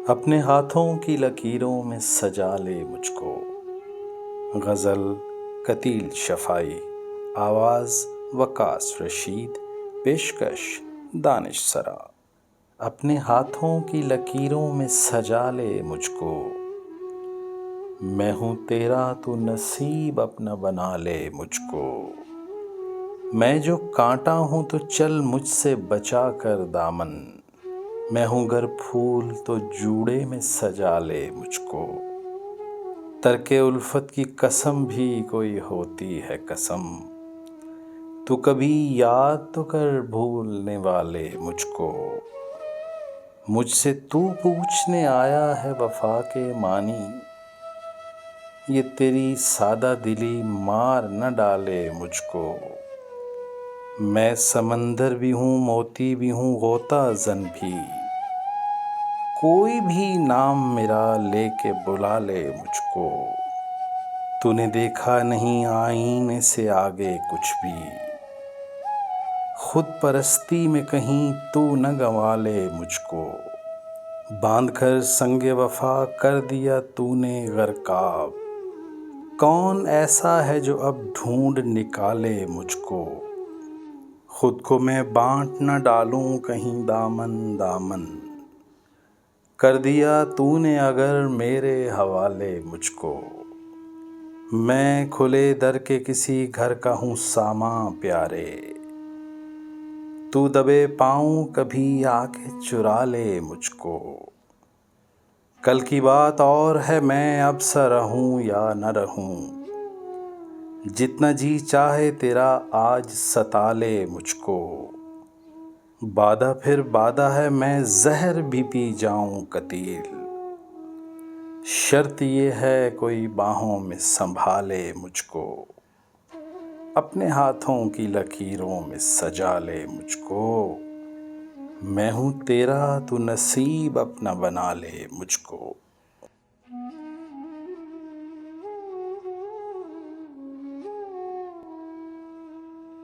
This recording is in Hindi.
अपने हाथों की लकीरों में सजा ले मुझको। गज़ल कतील शफ़ाई, आवाज़ वकास रशीद, पेशकश दानिश सरा। अपने हाथों की लकीरों में सजा ले मुझको। मैं हूँ तेरा तू नसीब अपना बना ले मुझको। मैं जो कांटा हूँ तो चल मुझसे बचा कर दामन। मैं हूँ गर फूल तो जूड़े में सजा ले मुझको। तरके उल्फत की कसम भी कोई होती है कसम। तू कभी याद तो कर भूलने वाले मुझको। मुझसे तू पूछने आया है वफा के मानी। ये तेरी सादा दिली मार न डाले मुझको। मैं समंदर भी हूँ मोती भी हूँ गोता जन भी। कोई भी नाम मेरा लेके बुला ले मुझको। तूने देखा नहीं आईने से आगे कुछ भी। खुद परस्ती में कहीं तू न गंवा ले मुझको। बांध कर संगे वफा कर दिया तूने गरकाब। कौन ऐसा है जो अब ढूंढ निकाले मुझको। खुद को मैं बांट न डालूं कहीं दामन दामन। कर दिया तूने अगर मेरे हवाले मुझको। मैं खुले दर के किसी घर का हूँ सामा प्यारे। तू दबे पाऊँ कभी आके चुरा ले मुझको। कल की बात और है मैं अब सा रहूँ या न रहूँ। जितना जी चाहे तेरा आज सता ले मुझको। बादा फिर बादा है मैं जहर भी पी जाऊं कतील। शर्त ये है कोई बाहों में संभाले मुझको। अपने हाथों की लकीरों में सजा ले मुझको। मैं हूँ तेरा तू नसीब अपना बना ले मुझको।